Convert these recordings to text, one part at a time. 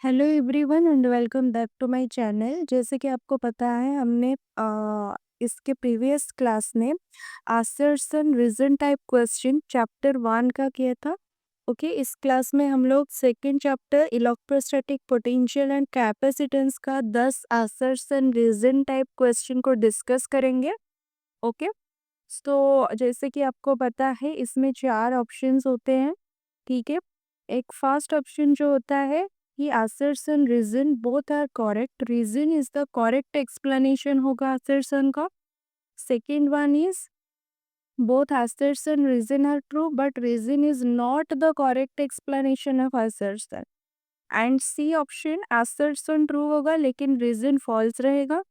Hello everyone and welcome back to my channel. जैसे कि आपको पता है हमने इसके प्रीवियस क्लास में answers reason type question chapter 1 का किया था। ओके, इस क्लास में हम लोग second chapter electrostatic potential and capacitance का 10 answers and reason type question को डिस्कस करेंगे। ओके, तो जैसे कि आपको पता है इसमें 4 ऑप्शंस होते हैं। ठीक है, एक फर्स्ट ऑप्शन जो होता है कि assertion reason both are correct, reason is the correct explanation होगा assertion का। Second one is both assertion reason are true but reason is not the correct explanation of assertion। And C option assertion true होगा लेकिन reason false रहेगा।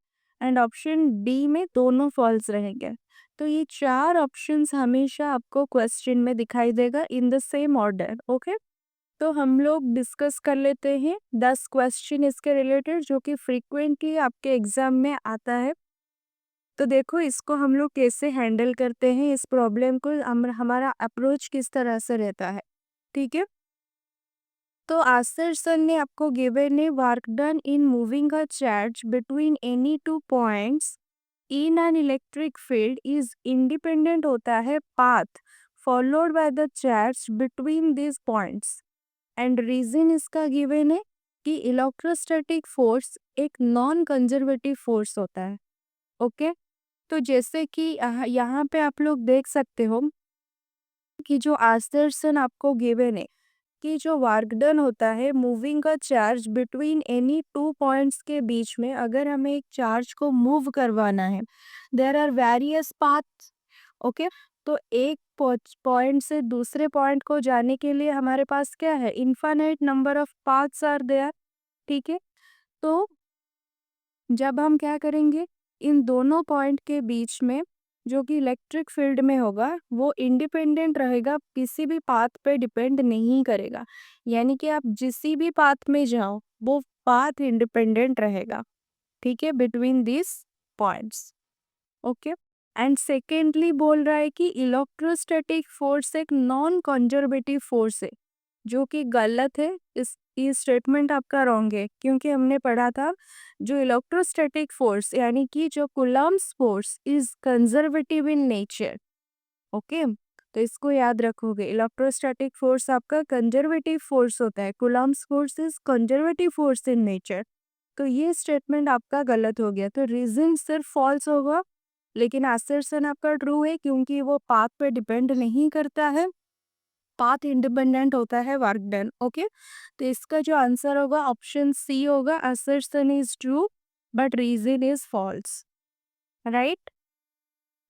And option D में दोनों false रहेंगे। तो ये 4 ऑप्शंस हमेशा आपको क्वेश्चन में दिखाई देगा in the same order. Okay, तो हम लोग डिस्कस कर लेते हैं 10 क्वेश्चन इसके रिलेटेड जो कि फ्रीक्वेंटली आपके एग्जाम में आता है। तो देखो इसको हम लोग कैसे हैंडल करते हैं, इस प्रॉब्लम को हमारा अप्रोच किस तरह से रहता है। ठीक है, तो आसर सर ने आपको गिवन है work done in moving a charge between any two points in an electric field is independent होता है path followed by the charge between this points. And reason इसका गिवन है कि इलेक्ट्रोस्टैटिक फोर्स एक non conservative force होता है। Okay, तो जैसे कि यहाँ पे आप लोग देख सकते हो कि जो आंसर्सन आपको गिवन है कि जो वर्क डन होता है मूविंग का charge between any two points के बीच में, अगर हमें एक चार्ज को मूव करवाना है there are various paths. Okay, तो एक पॉइंट से दूसरे पॉइंट को जाने के लिए हमारे पास क्या है, infinite number of paths are there. ठीक है, तो जब हम क्या करेंगे, इन दोनों पॉइंट के बीच में जो कि इलेक्ट्रिक फील्ड में होगा वो इंडिपेंडेंट रहेगा, किसी भी पाथ पे डिपेंड नहीं करेगा। यानी कि आप जिस भी पाथ में जाओ वो पाथ इंडिपेंडेंट रहेगा। ठीक है, between this points. Okay, and secondly बोल रहा है कि इलेक्ट्रोस्टैटिक फोर्स एक नॉन कंजर्वेटिव फोर्स है, जो कि गलत है। इस ये स्टेटमेंट आपका रॉन्ग है, क्योंकि हमने पढ़ा था जो इलेक्ट्रोस्टैटिक फोर्स यानी कि जो Coulomb's force is conservative in nature. Okay, तो इसको याद रखोगे, इलेक्ट्रोस्टैटिक फोर्स आपका कंजर्वेटिव फोर्स होता है, Coulomb's force is conservative force in nature. तो ये स्टेटमेंट आपका गलत हो गया, तो रीजन सिर्फ फॉल्स होगा लेकिन assertion आपका ट्रू है क्योंकि वो पाथ पे डिपेंड नहीं करता है, पाथ इंडिपेंडेंट होता है वर्क डन। ओके, तो इसका जो आंसर होगा ऑप्शन सी होगा, assertion is true but reason is false. Right,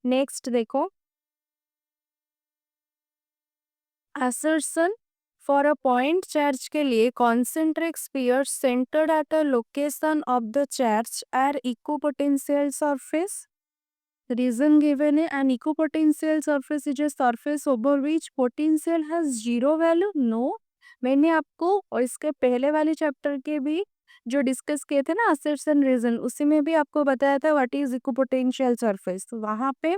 next देखो, assertion for a point charge के लिए concentric sphere centered at a location of the charge are equipotential surface. Reason given है an equipotential surface is a surface over which potential has zero value। No, मैंने आपको और इसके पहले वाले chapter के भी जो डिस्कस किए थे ना assertion रीजन, उसी में भी आपको बताया था व्हाट इज इक्विपोटेंशियल सरफेस। तो वहां पे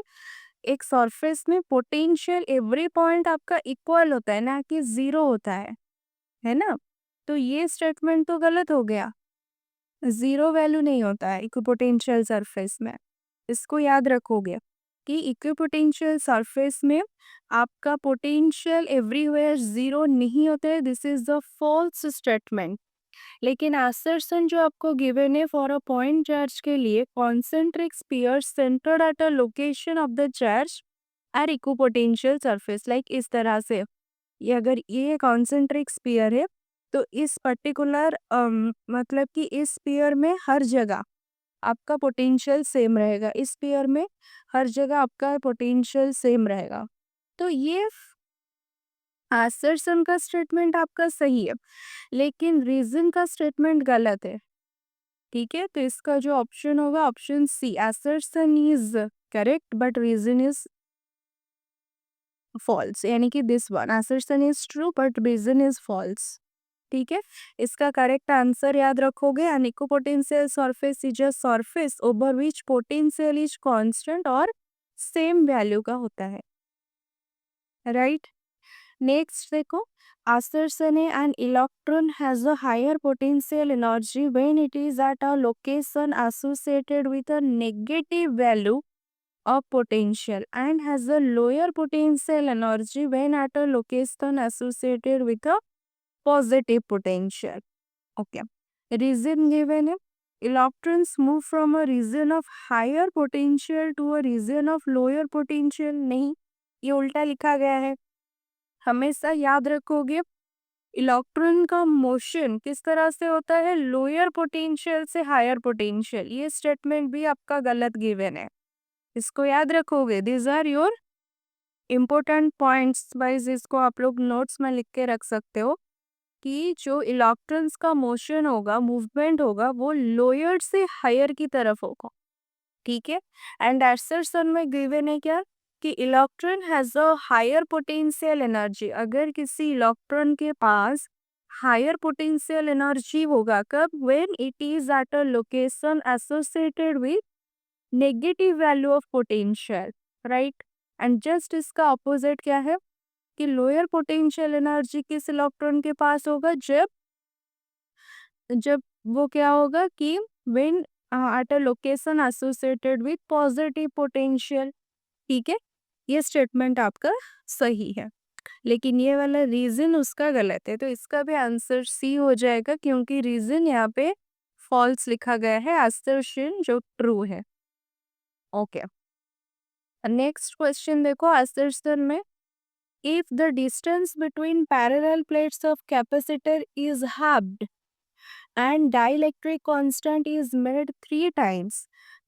एक सरफेस में पोटेंशियल एवरी पॉइंट आपका इक्वल होता है, ना कि जीरो होता है ना। तो ये स्टेटमेंट तो गलत हो गया, जीरो वैल्यू नहीं होता है इक्विपोटेंशियल सरफेस में। इसको याद रखोगे कि इक्विपोटेंशियल सरफेस में आपका पोटेंशियल एवरीवेयर जीरो नहीं होता है, this is the false statement. लेकिन assertion जो आपको गिवन है फॉर अ पॉइंट चार्ज के लिए concentric sphere centered at a location of the charge are equipotential surface, like इस तरह से, ये अगर ये कॉन्सेंट्रिक स्फीयर है तो इस पर्टिकुलर मतलब कि इस स्फीयर में हर जगह आपका पोटेंशियल सेम रहेगा, इस पेयर में हर जगह आपका पोटेंशियल सेम रहेगा। तो ये assertion का स्टेटमेंट आपका सही है लेकिन रीजन का स्टेटमेंट गलत है। ठीक है, तो इसका जो ऑप्शन होगा option C, assertion is correct but reason is false, यानी कि this one assertion is true but reason is false. ठीक है, इसका करेक्ट आंसर याद रखोगे, an equipotential surface is a surface over which potential is constant और same value का होता है। राइट, नेक्स्ट देखो, assertion है an electron has a higher potential energy when it is at a location associated with a negative value of potential and has a lower potential energy when at a location associated with a positive potential. Okay. Reason given है, electrons move from a region of higher potential to a region of lower potential. नहीं, ये उल्टा लिखा गया है। हमेशा याद रखोगे, इलेक्ट्रॉन का मोशन किस तरह से होता है, लोअर पोटेंशियल से हायर पोटेंशियल। ये स्टेटमेंट भी आपका गलत गिवन है, इसको याद रखोगे। This are your important points wise, इसको आप लोग नोट्स में लिख के रख सकते हो कि जो इलेक्ट्रॉन्स का मोशन होगा, मूवमेंट होगा, वो लोअर से हायर की तरफ होगा। ठीक है। एंड एसर्शन में गिवन है क्या कि electron has a higher potential energy. अगर किसी इलेक्ट्रॉन के पास हायर पोटेंशियल एनर्जी होगा, कब, when it is eight a location associated with negative value of potential, right. And just इसका ऑपोजिट क्या है कि लोअर पोटेंशियल एनर्जी किस इलेक्ट्रॉन के पास होगा, जब जब वो क्या होगा कि when eight a location associated with positive potential. ठीक है, ये स्टेटमेंट आपका सही है, लेकिन ये वाला रीजन उसका गलत है, तो इसका भी आंसर सी हो जाएगा, क्योंकि रीजन यहाँ पे फॉल्स लिखा गया है, असर्शन जो ट्रू है। ओके, नेक्स्ट क्वेश्चन देखो, असर्शन में if the distance between parallel plates of capacitor is halved and dielectric constant is made 3 times,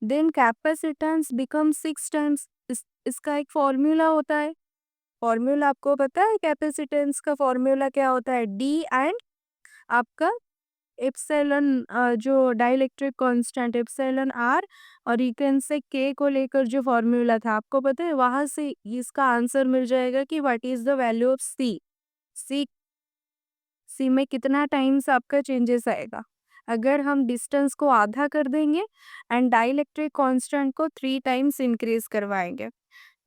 then capacitance becomes 6 times. इसका एक फॉर्मूला होता है। फॉर्मूला आपको पता है, कैपेसिटेंस का फॉर्मूला क्या होता है, डी एंड आपका एप्सिलॉन, जो डाइलेक्ट्रिक कांस्टेंट एप्सिलॉन आर, और यू कैन से के को लेकर जो फॉर्मूला था आपको पता है, वहां से इसका आंसर मिल जाएगा कि what is the value of C. C C में कितना टाइम्स आपका चेंजेस आएगा। अगर हम डिस्टेंस को आधा कर देंगे एंड डाइलेक्ट्रिक कांस्टेंट को 3 टाइम्स इंक्रीज करवाएंगे,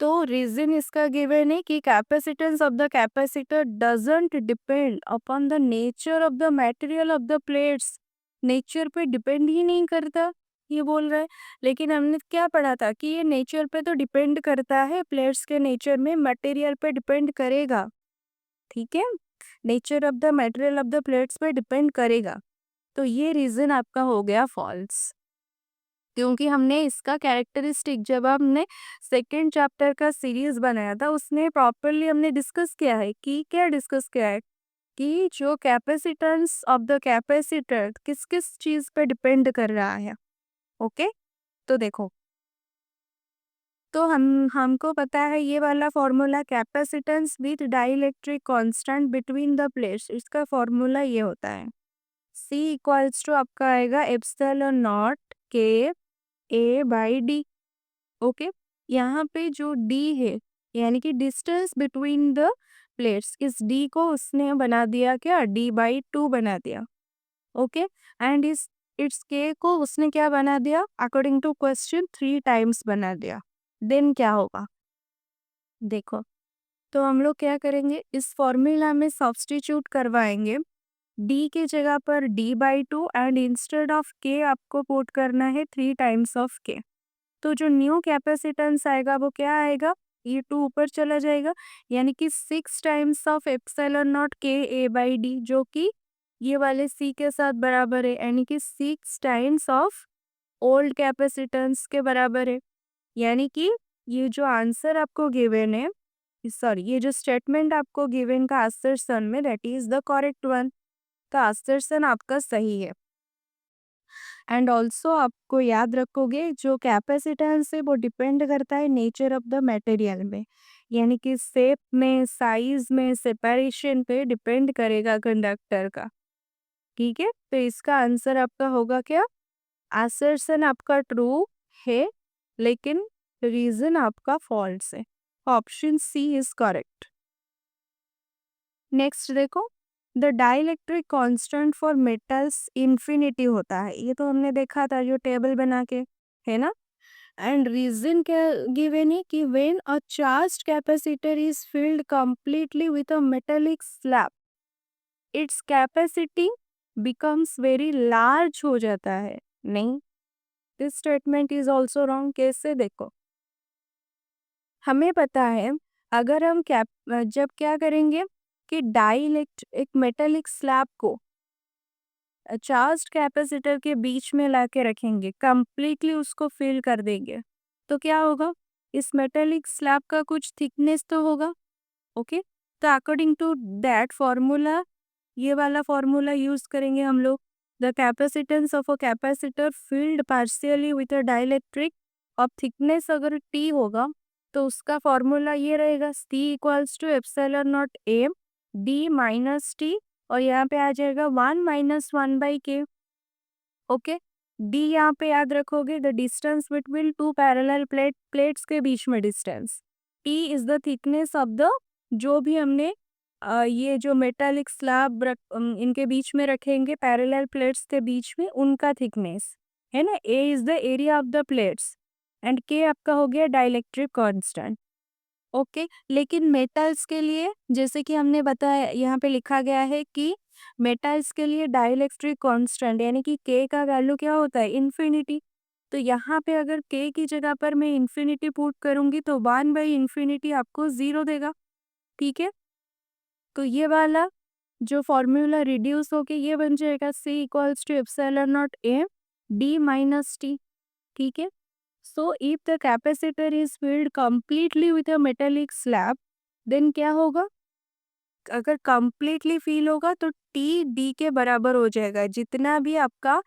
तो रीजन इसका गिवन है कि capacitance of the capacitor doesn't depend upon the nature of the material of the plates. Nature पे डिपेंड ही नहीं करता, ये बोल रहा है। लेकिन हमने क्या पढ़ा था कि ये नेचर पे तो डिपेंड करता है, प्लेट्स के नेचर में मटेरियल पे डिपेंड करेगा। ठीक है, nature of the material of the plates पे डिपेंड करेगा, तो ये रीजन आपका हो गया फॉल्स, क्योंकि हमने इसका कैरेक्टरिस्टिक जब हमने सेकेंड चैप्टर का सीरीज बनाया था, उसने प्रॉपरली हमने डिस्कस किया है कि क्या डिस्कस किया है कि जो कैपेसिटेंस ऑफ द कैपेसिटर किस किस चीज पे डिपेंड कर रहा है। ओके, तो देखो, तो हमको पता है ये वाला formula, capacitance with dielectric constant between the plates, इसका फॉर्मूला ये होता है, C इक्वल्स टू आपका आएगा एप्सिलॉन नॉट के ए बाई डी। ओके, यहाँ पे जो D है, यानी कि डिस्टेंस बिटवीन द प्लेट्स, इस D को उसने बना दिया क्या, D/2 बना दिया। ओके, एंड इस इट्स K को उसने क्या बना दिया, अकॉर्डिंग टू क्वेश्चन 3 टाइम्स बना दिया। देन क्या होगा, देखो, तो हम लोग क्या करेंगे, इस फॉर्मूला में सब्स्टिट्यूट करवाएंगे, डी की जगह पर D/2 एंड इंस्टेड ऑफ के आपको पुट करना है 3 टाइम्स ऑफ के। तो जो न्यू कैपेसिटेंस आएगा वो क्या आएगा, ये 2 ऊपर चला जाएगा, यानी कि 6 टाइम्स ऑफ एप्सिलॉन नॉट के ए बाई डी, जो कि ये वाले सी के साथ बराबर है, यानी कि 6 टाइम्स ऑफ ओल्ड कैपेसिटेंस के बराबर है। यानी कि ये जो आंसर आपको गिवन है, सॉरी, ये जो स्टेटमेंट आपको गिवन का असर्शन में, that is the correct one, तो असर्शन आपका सही है। एंड ऑल्सो आपको याद रखोगे, जो कैपेसिटेंस है वो डिपेंड करता है नेचर ऑफ द मटेरियल में, यानी कि शेप में, साइज में, सेपरेशन पे डिपेंड करेगा कंडक्टर का। ठीक है, तो इसका आंसर आपका होगा क्या, असर्शन आपका ट्रू है, लेकिन रीजन आपका फॉल्स है। Option C is correct. Next देखो, the dielectric constant for metals infinity होता है, ये तो हमने देखा था जो टेबल बना के, है ना। एंड रीजन क्या गिवन है कि when a charged capacitor is filled completely with a metallic slab, its capacity becomes very large हो जाता है। नहीं, this statement is also wrong. कैसे? देखो, हमें पता है अगर हम जब क्या करेंगे कि एक मेटालिक स्लैब को चार्ज्ड कैपेसिटर के बीच में लाके रखेंगे, कंप्लीटली उसको फिल कर देंगे, तो क्या होगा? इस मेटालिक स्लैब का कुछ थिकनेस तो होगा। ओके, तो अकॉर्डिंग टू दैट फॉर्मूला, ये वाला फॉर्मूला यूज करेंगे हम लोग। The capacitance of a capacitor filled partially with a dielectric of thickness अगर टी होगा, तो उसका फॉर्मूला ये रहेगा, C equals to epsilon naught A D minus T, और यहाँ पे आ जाएगा 1 - 1/k। ओके, डी यहाँ पे याद रखोगे, the distance between two parallel plates के बीच में distance. T is the thickness of the, जो भी हमने ये जो मेटालिक स्लैब इनके बीच में रखेंगे पैरेलल प्लेट्स के बीच में, उनका थिकनेस है ना। A is the area of the plates and K आपका हो गया डाइलेक्ट्रिक कांस्टेंट। ओके, लेकिन मेटल्स के लिए जैसे कि हमने बताया, यहाँ पे लिखा गया है कि मेटल्स के लिए डाइलेक्ट्रिक कांस्टेंट यानी कि के का वैल्यू क्या होता है? इन्फिनिटी। तो यहाँ पे अगर के की जगह पर मैं इन्फिनिटी पुट करूंगी तो 1/∞ आपको 0 देगा। ठीक है, तो ये वाला जो फॉर्मूला रिड्यूस होके ये बन जाएगा, C equals to epsilon naught A D minus T. ठीक है, so if the capacitor is filled completely with a metallic slab, then क्या होगा? अगर कंप्लीटली फिल होगा तो टी डी के बराबर हो जाएगा। जितना भी आपका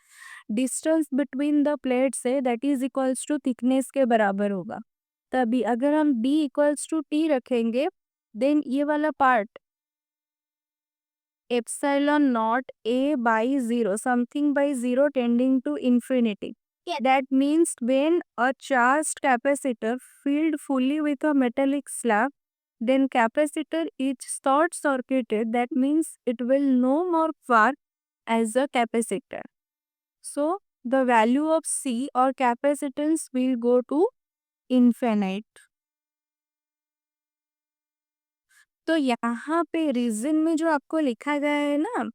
डिस्टेंस बिटवीन द प्लेट्स है that is equals to thickness के बराबर होगा। तभी अगर हम डी इक्वल्स टू टी रखेंगे, देन ये वाला part epsilon naught A by zero, something by zero tending to infinity. That means when a charged capacitor filled fully with a metallic slab, then capacitor is short circuited. That means it will no more work as a capacitor. So the value of C or capacitance will go to infinite. तो यहाँ पे reason में जो आपको लिखा गया है ना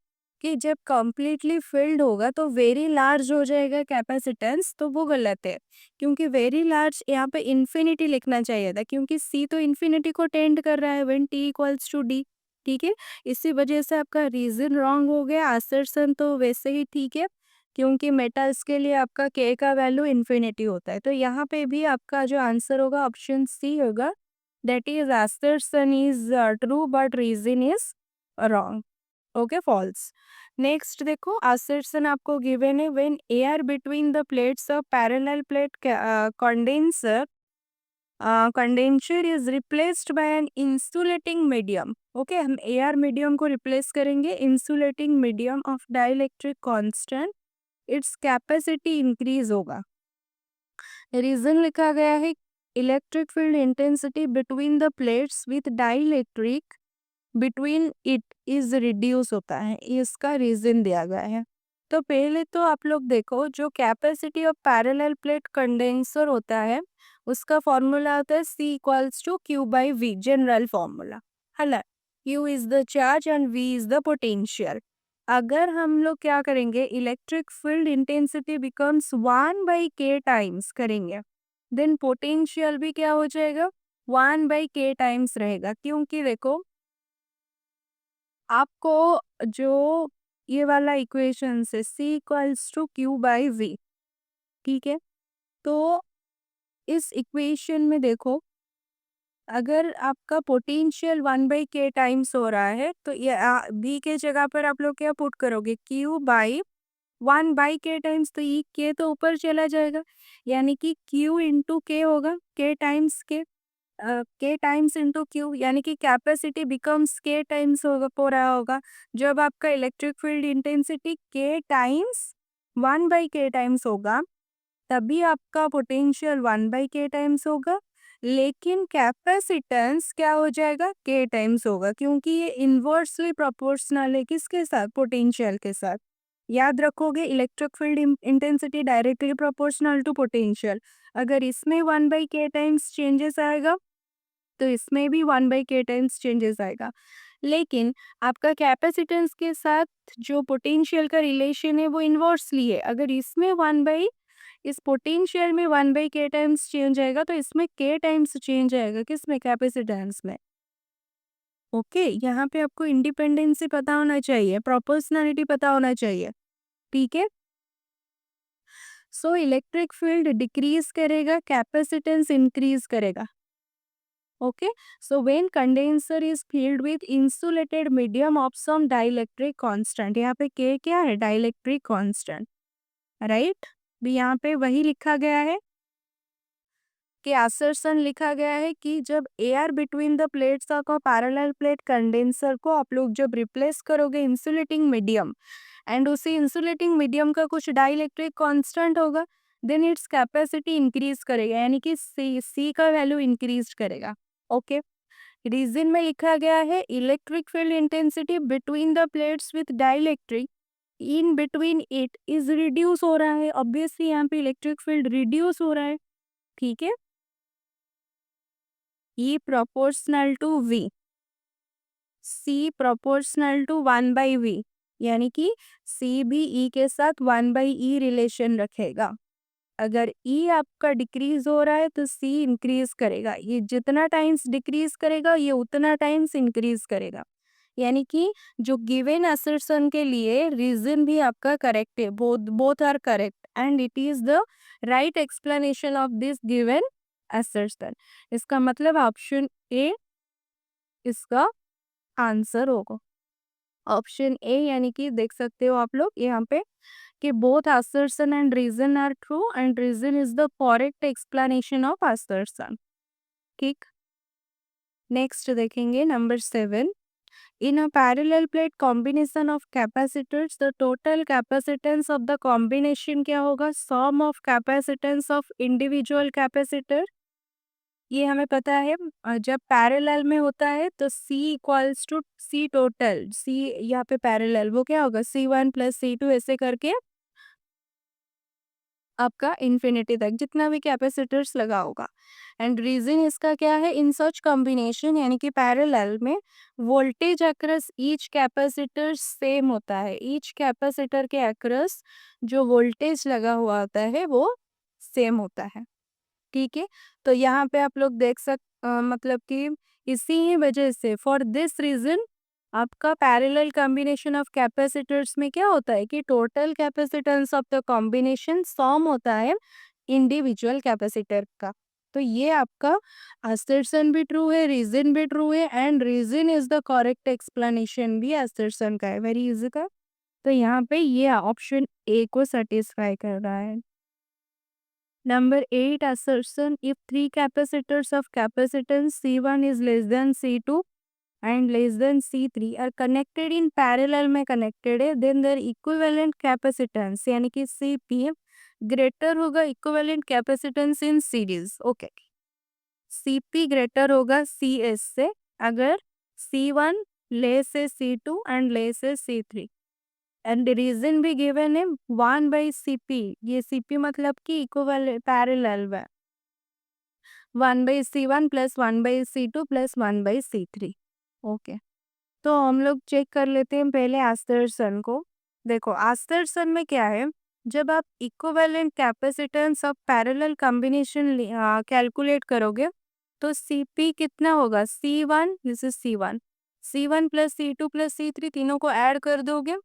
कि जब कंप्लीटली फिल्ड होगा तो वेरी लार्ज हो जाएगा कैपेसिटेंस, तो वो गलत है। क्योंकि वेरी लार्ज यहाँ पे इन्फिनिटी लिखना चाहिए था, क्योंकि सी तो इन्फिनिटी को टेंड कर रहा है when T equals to D. ठीक है, इसी वजह से आपका रीजन रॉन्ग हो गया। असर्शन तो वैसे ही ठीक है, क्योंकि मेटल्स के लिए आपका के का वैल्यू इन्फिनिटी होता है। तो यहाँ पे भी आपका जो आंसर होगा ऑप्शन सी होगा, that is assertion is true but reason is wrong. Okay, false. Next देखो, assertion आपको given है, when air between the plates of parallel plate condenser is replaced by an insulating medium. Okay, हम air medium को replace करेंगे insulating medium of dielectric constant, its capacity increase होगा। Reason लिखा गया है, electric field intensity between the plates with dielectric between it is reduce होता है, इसका रीजन दिया गया है। तो पहले तो आप लोग देखो, जो capacity of parallel plate condenser होता है उसका फॉर्मूला होता है C equals to Q by V, general formula है ना। Q is the charge and V is the potential. अगर हम लोग क्या करेंगे, electric field intensity becomes 1/k times करेंगे, देन पोटेंशियल भी क्या हो जाएगा? 1/k टाइम्स रहेगा। क्योंकि देखो, आपको जो ये वाला इक्वेशन है C equals to Q by V, ठीक है, तो इस इक्वेशन में देखो, अगर आपका पोटेंशियल 1/k टाइम्स हो रहा है तो ये V के जगह पर आप लोग क्या पुट करोगे? Q बाई 1/k टाइम्स, तो ये k तो ऊपर चला जाएगा, यानी कि Q इंटू के होगा, k times k times into Q, यानी कि कैपेसिटी बिकम्स k टाइम्स होगा हो रहा होगा। जब आपका electric field intensity k times 1/k times होगा, तभी आपका पोटेंशियल 1/k टाइम्स होगा। लेकिन कैपेसिटेंस क्या हो जाएगा? k टाइम्स होगा, क्योंकि ये इन्वर्सली प्रोपोर्शनल है किसके साथ? पोटेंशियल के साथ। याद रखोगे electric field intensity directly proportional to potential. अगर इसमें 1/k टाइम्स चेंजेस आएगा तो इसमें भी 1/k टाइम्स चेंजेस आएगा। लेकिन आपका कैपेसिटेंस के साथ जो पोटेंशियल का रिलेशन है वो इन्वर्सली है। अगर इसमें इस पोटेंशियल में 1/k टाइम्स चेंज आएगा तो इसमें k टाइम्स चेंज आएगा, किसमें, कैपेसिटेंस में। ओके, यहाँ पे आपको इंडिपेंडेंसी पता होना चाहिए, प्रोपोर्शनलिटी पता होना चाहिए। ठीक है, सो इलेक्ट्रिक फील्ड डिक्रीज करेगा, कैपेसिटेंस इंक्रीज करेगा। Okay, so when condenser is filled with insulated medium of some dielectric constant, यहाँ पे के क्या है, डाइलेक्ट्रिक कांस्टेंट, राइट। भी यहाँ पे वही लिखा गया है कि असर्शन लिखा गया है कि जब air between the plates of a parallel plate condenser को आप लोग जब रिप्लेस करोगे इंसुलेटिंग मीडियम एंड उसी इंसुलेटिंग मीडियम का कुछ डाइलेक्ट्रिक कांस्टेंट होगा, देन इट्स कैपेसिटी इंक्रीज करेगा, यानी कि सी का वैल्यू इंक्रीज करेगा। ओके, रीजन में लिखा गया है electric field intensity between the plates with dielectric in between it is reduce हो रहा है। ऑब्वियसली यहाँ पे इलेक्ट्रिक फील्ड रिड्यूस हो रहा है। ठीक है, E proportional to V, C proportional to 1/V, यानी कि C भी E के साथ 1/E रिलेशन रखेगा। अगर E आपका डिक्रीज हो रहा है तो C इंक्रीज करेगा, ये जितना टाइम्स डिक्रीज करेगा ये उतना टाइम्स इंक्रीज करेगा। यानी कि जो गिवन असर्शन के लिए रीजन भी आपका करेक्ट है, both both are correct and it is the right explanation of this given assertion. इसका मतलब ऑप्शन ए इसका आंसर होगा, ऑप्शन ए, यानी कि देख सकते हो आप लोग यहाँ पे कि both assertion and reason are true and reason is the correct explanation of assertion। ठीक, नेक्स्ट देखेंगे number 7। In a parallel plate combination of capacitors the total capacitance of the combination क्या होगा, sum of capacitance of individual capacitor. ये हमें पता है, जब parallel में होता है तो C equals to C total, C यहाँ पे पैरेलल वो क्या होगा, C1 प्लस C2 ऐसे करके आपका इन्फिनिटी तक जितना भी कैपेसिटर्स लगा होगा। एंड रीजन इसका क्या है, इन सच कॉम्बिनेशन यानी कि पैरेलल में voltage across each capacitor same होता है, ईच कैपेसिटर के अक्रॉस जो वोल्टेज लगा हुआ होता है वो सेम होता है। ठीक है, तो यहाँ पे आप लोग देख मतलब कि इसी ही वजह से फॉर दिस रीजन आपका पैरेलल कॉम्बिनेशन ऑफ कैपेसिटर्स में क्या होता है कि total capacitance of the combination sum होता है इंडिविजुअल कैपेसिटर का। तो ये आपका असर्शन भी ट्रू है, रीजन भी ट्रू है and reason is the correct explanation भी असर्शन का है, वेरी इजी का। तो यहाँ पे ये ऑप्शन ए को सेटिस्फाई कर रहा है। Number 8 assertion, if three capacitors of capacitance C1 is less than C2 and less than C3 are connected in parallel में connected है, then their equivalent capacitance यानी कि CP greater होगा equivalent capacitance in series। Okay, CP greater होगा CS से अगर C1 less है C2 and less है C3 एंड रीजन भी गिवन है 1/CP, ये CP मतलब कि इक्वल पैरेलल है 1/C1 plus 1/C2 plus 1/C3। Okay, तो हम लोग चेक कर लेते हैं पहले आस्टरसन को। देखो आस्टरसन में क्या है, जब आप equivalent capacitance of parallel combination calculate करोगे तो CP कितना होगा, C1, this is C1, C1 plus C2 plus C3 तीनों को ऐड कर दोगे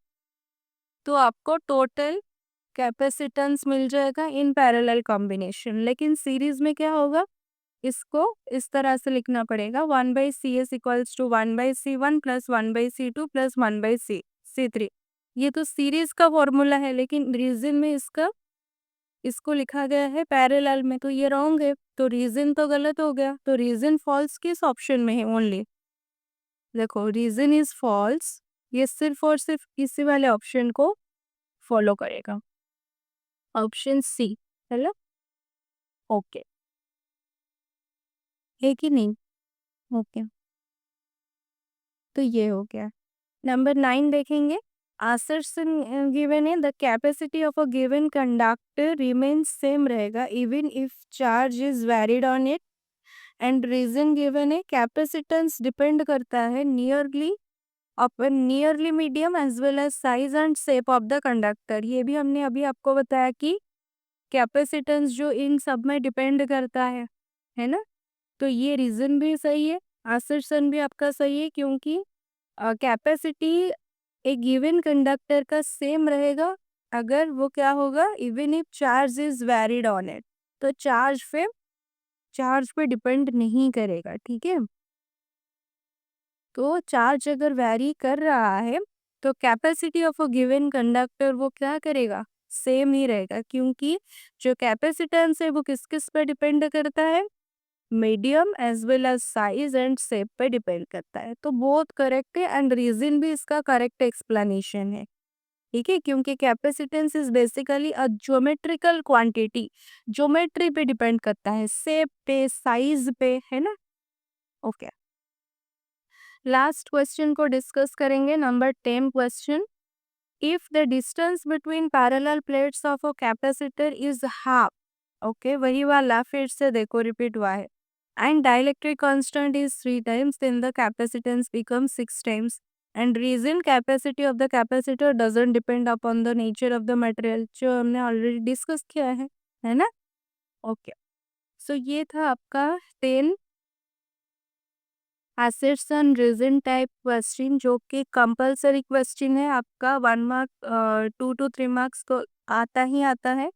तो आपको टोटल कैपेसिटेंस मिल जाएगा इन पैरेलल कॉम्बिनेशन। लेकिन सीरीज में क्या होगा, इसको इस तरह से लिखना पड़ेगा 1/CS equals to 1/C1 plus 1/C2 plus 1/C3। ये तो सीरीज का फॉर्मूला है लेकिन रीजन में इसको लिखा गया है पैरेलल में, तो ये रॉन्ग है, तो रीजन तो गलत हो गया। तो रीजन फॉल्स किस ऑप्शन में है, ओनली देखो रीजन इज फॉल्स, ये सिर्फ और सिर्फ इसी वाले ऑप्शन को फॉलो करेगा, ऑप्शन सी। हेलो, ओके, है कि नहीं, ओके, तो ये हो गया। नंबर 9 देखेंगे, assertion given है the capacity of a given conductor remains same रहेगा even if charge is varied on it and reason given है capacitance depend करता है nearly medium as well as size and shape of the conductor। ये भी हमने अभी आपको बताया कि कैपेसिटेंस जो इन सब में डिपेंड करता है ना। तो ये रीज़न भी सही है, असर्शन भी आपका सही है क्योंकि कैपेसिटी एक गिवन कंडक्टर का सेम रहेगा अगर वो क्या होगा even if charge is varied on it. तो चार्ज पे डिपेंड नहीं करेगा, ठीक है। तो चार्ज अगर वैरी कर रहा है तो capacity of a given conductor वो क्या करेगा, सेम ही रहेगा क्योंकि जो कैपेसिटेंस है वो किस किस पे डिपेंड करता है, medium as well as size and shape पे डिपेंड करता है। तो बहुत करेक्ट है एंड रीजन भी इसका करेक्ट एक्सप्लेनेशन है, ठीक है, क्योंकि capacitance is basically a geometrical quantity, geometry पे डिपेंड करता है, शेप पे, साइज पे, है ना। ओके, लास्ट क्वेश्चन को डिस्कस करेंगे, number 10 question. If the distance between parallel plates of a capacitor is half, okay वही वाला फिर से देखो रिपीट हुआ है, and dielectric constant is 3 times, then the capacitance becomes 6 times, and reason capacity of the capacitor doesn't depend upon the nature of the material, जो हमने already discuss किया है ना। ओके, सो ये था आपका 10 एसेट्सन रीजन टाइप क्वेश्चन जो कि कंपलसरी क्वेश्चन है आपका 1 मार्क 2 to 3 मार्क्स को आता ही आता है,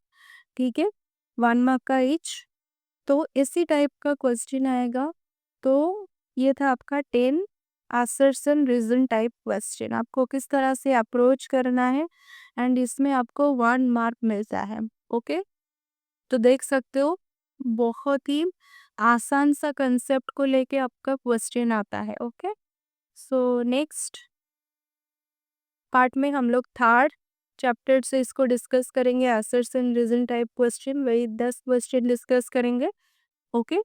ठीक है, 1 मार्क का ईच। तो इसी टाइप का क्वेश्चन आएगा। तो ये था आपका 10 assertion रीजन टाइप क्वेश्चन, आपको किस तरह से अप्रोच करना है एंड इसमें आपको 1 मार्क मिलता है। ओके, तो देख सकते हो बहुत ही आसान सा कंसेप्ट को लेके आपका क्वेश्चन आता है। ओके, सो नेक्स्ट पार्ट में हम लोग थर्ड चैप्टर से इसको डिस्कस करेंगे, assertion रीजन टाइप क्वेश्चन, वही 10 क्वेश्चन डिस्कस करेंगे। Okay,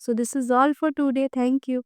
so this is all for today. Thank you.